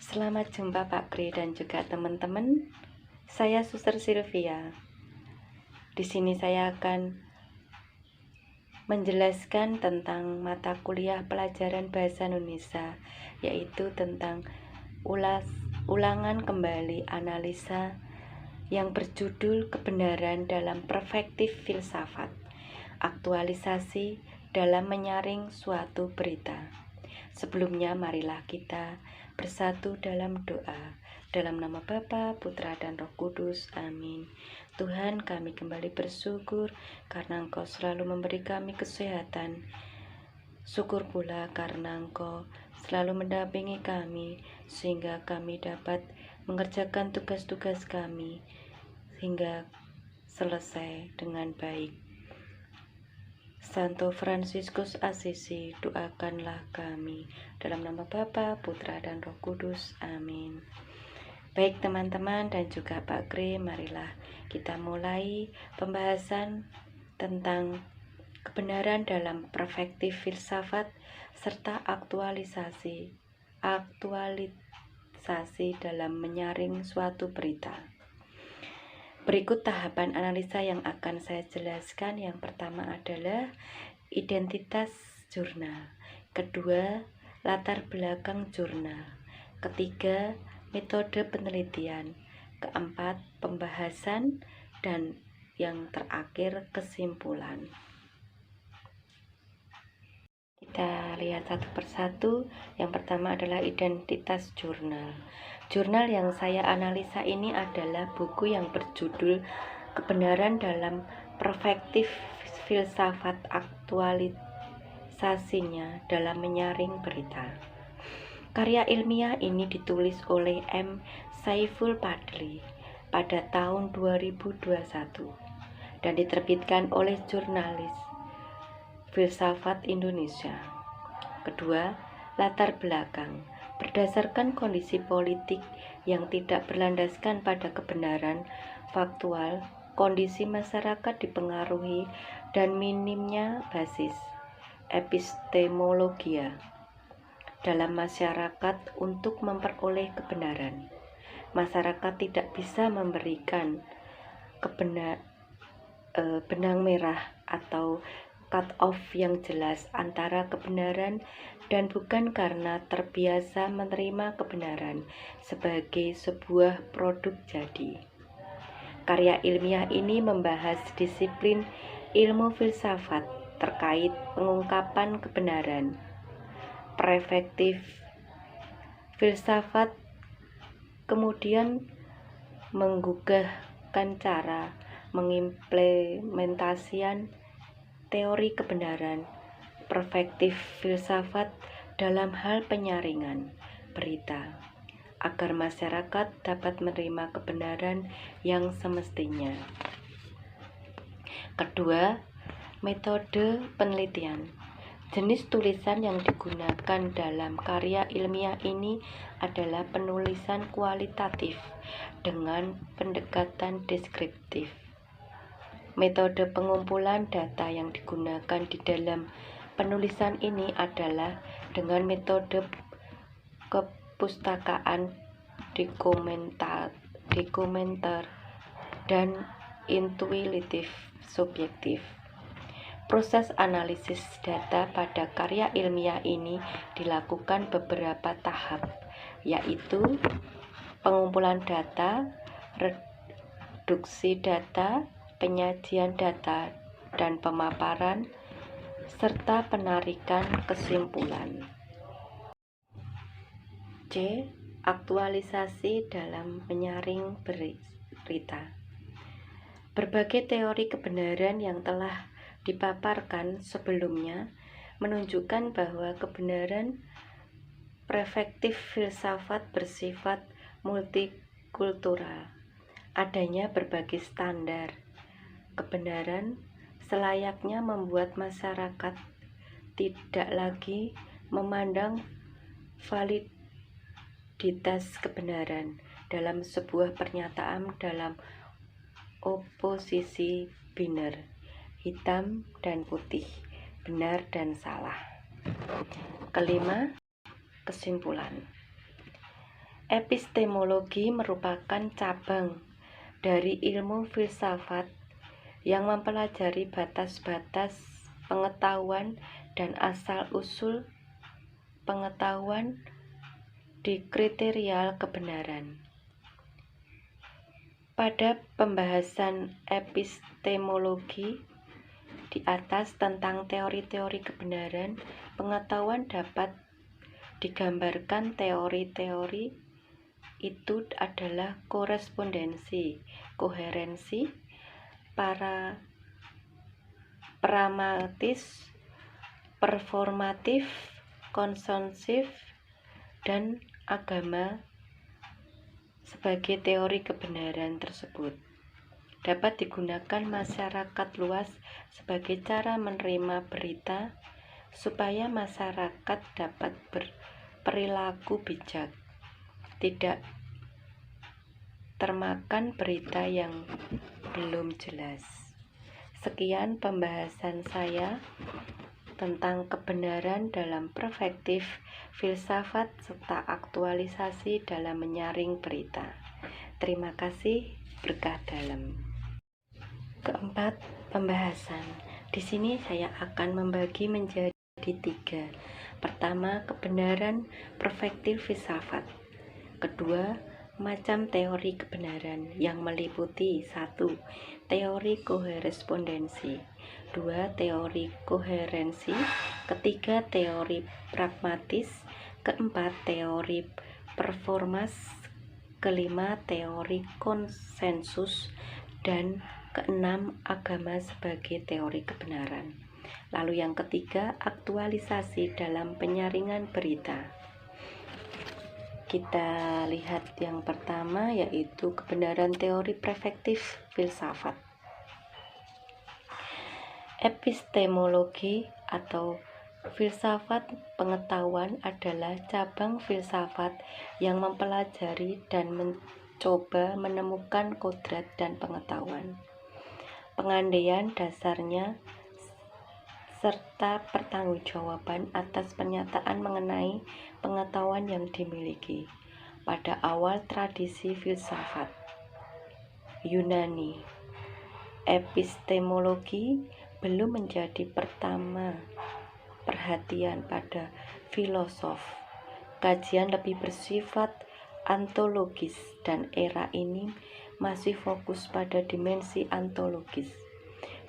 Selamat jumpa Pak Kri dan juga teman-teman. Saya Suster Sylvia. Di sini saya akan menjelaskan tentang mata kuliah pelajaran bahasa Indonesia, yaitu tentang ulangan kembali analisa yang berjudul Kebenaran dalam Perspektif Filsafat. Aktualisasi dalam menyaring suatu berita. Sebelumnya marilah kita bersatu dalam doa. Dalam nama Bapa, Putra, dan Roh Kudus. Amin. Tuhan, kami kembali bersyukur karena Engkau selalu memberi kami kesehatan. Syukur pula karena Engkau selalu mendampingi kami sehingga kami dapat mengerjakan tugas-tugas kami hingga selesai dengan baik. Santo Fransiskus Assisi, doakanlah kami. Dalam nama Bapa, Putra, dan Roh Kudus. Amin. Baik teman-teman dan juga Pak Kri, marilah kita mulai pembahasan tentang kebenaran dalam perspektif filsafat serta aktualisasi dalam menyaring suatu berita. Berikut tahapan analisa yang akan saya jelaskan. Yang pertama adalah identitas jurnal. Kedua, latar belakang jurnal. Ketiga, metode penelitian. Keempat, pembahasan. Dan yang terakhir, kesimpulan. Kita lihat satu persatu. Yang pertama adalah identitas jurnal. Jurnal yang saya analisa ini adalah buku yang berjudul Kebenaran dalam Perspektif Filsafat, aktualisasinya dalam menyaring berita. Karya ilmiah ini ditulis oleh M. Saiful Fadli pada tahun 2021 dan diterbitkan oleh Jurnalis Filsafat Indonesia. Kedua, latar belakang. Berdasarkan kondisi politik yang tidak berlandaskan pada kebenaran faktual, kondisi masyarakat dipengaruhi dan minimnya basis epistemologia dalam masyarakat untuk memperoleh kebenaran. Masyarakat tidak bisa memberikan benang merah atau cut off yang jelas antara kebenaran dan bukan karena terbiasa menerima kebenaran sebagai sebuah produk jadi. Karya ilmiah ini membahas disiplin ilmu filsafat terkait pengungkapan kebenaran. Perspektif filsafat kemudian menggugahkan cara mengimplementasikan teori kebenaran perspektif filsafat dalam hal penyaringan berita agar masyarakat dapat menerima kebenaran yang semestinya. Kedua, metode penelitian. Jenis tulisan yang digunakan dalam karya ilmiah ini adalah penulisan kualitatif dengan pendekatan deskriptif. Metode pengumpulan data yang digunakan di dalam penulisan ini adalah dengan metode kepustakaan, dokumenter, dan intuitif subjektif. Proses analisis data pada karya ilmiah ini dilakukan beberapa tahap, yaitu pengumpulan data, reduksi data, penyajian data dan pemaparan, serta penarikan kesimpulan. C. Aktualisasi dalam menyaring berita. Berbagai teori kebenaran yang telah dipaparkan sebelumnya menunjukkan bahwa kebenaran perspektif filsafat bersifat multikultural. Adanya berbagai standar kebenaran selayaknya membuat masyarakat tidak lagi memandang validitas kebenaran dalam sebuah pernyataan dalam oposisi biner, hitam dan putih, benar dan salah. Kelima, kesimpulan. Epistemologi merupakan cabang dari ilmu filsafat yang mempelajari batas-batas pengetahuan dan asal-usul pengetahuan di kriteria kebenaran. Pada pembahasan epistemologi di atas tentang teori-teori kebenaran pengetahuan dapat digambarkan teori-teori itu adalah korespondensi, koherensi, pragmatis, performatif, konsensif, dan agama sebagai teori kebenaran tersebut. Dapat digunakan masyarakat luas sebagai cara menerima berita supaya masyarakat dapat berperilaku bijak, tidak termakan berita yang belum jelas. Sekian pembahasan saya tentang kebenaran dalam perspektif filsafat serta aktualisasi dalam menyaring berita. Terima kasih, berkah dalam. Keempat, pembahasan. Di sini saya akan membagi menjadi 3. Pertama, kebenaran perspektif filsafat. Kedua, macam teori kebenaran yang meliputi 1. Teori korespondensi, 2. Teori koherensi, ketiga teori pragmatis, keempat teori performas, kelima teori konsensus, dan keenam agama sebagai teori kebenaran. Lalu yang ketiga, aktualisasi dalam penyaringan berita. Kita lihat yang pertama, yaitu kebenaran teori perspektif filsafat. Epistemologi atau filsafat pengetahuan adalah cabang filsafat yang mempelajari dan mencoba menemukan kodrat dan pengetahuan, pengandaian dasarnya, serta pertanggungjawaban atas pernyataan mengenai pengetahuan yang dimiliki. Pada awal tradisi filsafat Yunani, epistemologi belum menjadi pertama perhatian pada filosof. Kajian lebih bersifat ontologis dan era ini masih fokus pada dimensi ontologis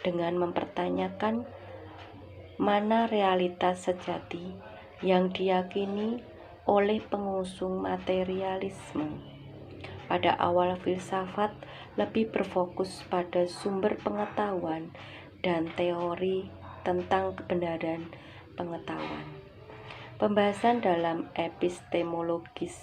dengan mempertanyakan mana realitas sejati yang diyakini oleh pengusung materialisme. Pada awal filsafat lebih berfokus pada sumber pengetahuan dan teori tentang kebenaran pengetahuan. Pembahasan dalam epistemologis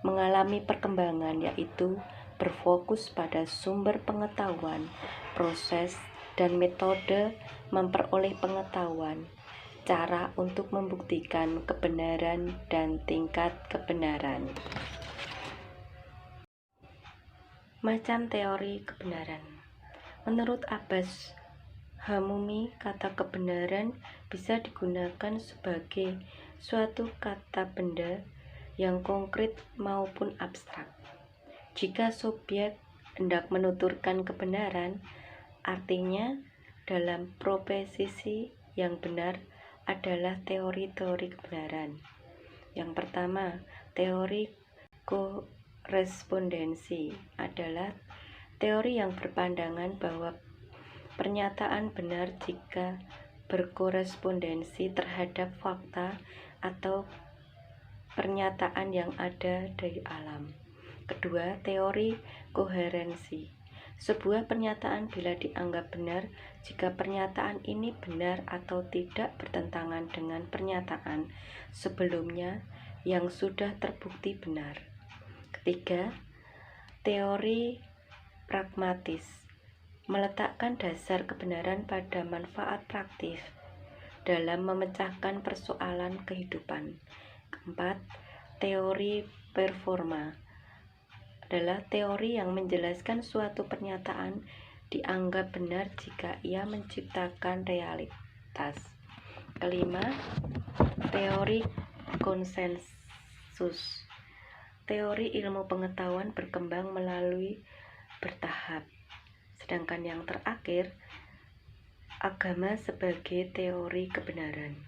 mengalami perkembangan, yaitu berfokus pada sumber pengetahuan, proses dan metode memperoleh pengetahuan, cara untuk membuktikan kebenaran dan tingkat kebenaran. Macam teori kebenaran. Menurut Abbas Hamumi, kata kebenaran bisa digunakan sebagai suatu kata benda yang konkret maupun abstrak. Jika subjek hendak menuturkan kebenaran, artinya dalam proposisi yang benar adalah teori-teori kebenaran. Yang pertama, teori korespondensi adalah teori yang berpandangan bahwa pernyataan benar jika berkorespondensi terhadap fakta atau pernyataan yang ada dari alam. Kedua, teori koherensi. Sebuah pernyataan bila dianggap benar jika pernyataan ini benar atau tidak bertentangan dengan pernyataan sebelumnya yang sudah terbukti benar. Ketiga, teori pragmatis meletakkan dasar kebenaran pada manfaat praktis dalam memecahkan persoalan kehidupan. Keempat, teori performa adalah teori yang menjelaskan suatu pernyataan dianggap benar jika ia menciptakan realitas. Kelima, teori konsensus. teori ilmu pengetahuan berkembang melalui bertahap. Sedangkan yang terakhir, agama sebagai teori kebenaran.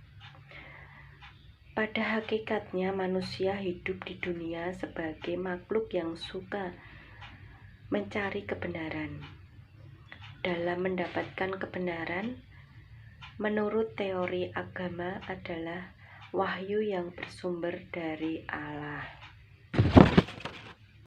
Pada hakikatnya manusia hidup di dunia sebagai makhluk yang suka mencari kebenaran. Dalam mendapatkan kebenaran, menurut teori agama adalah wahyu yang bersumber dari Allah.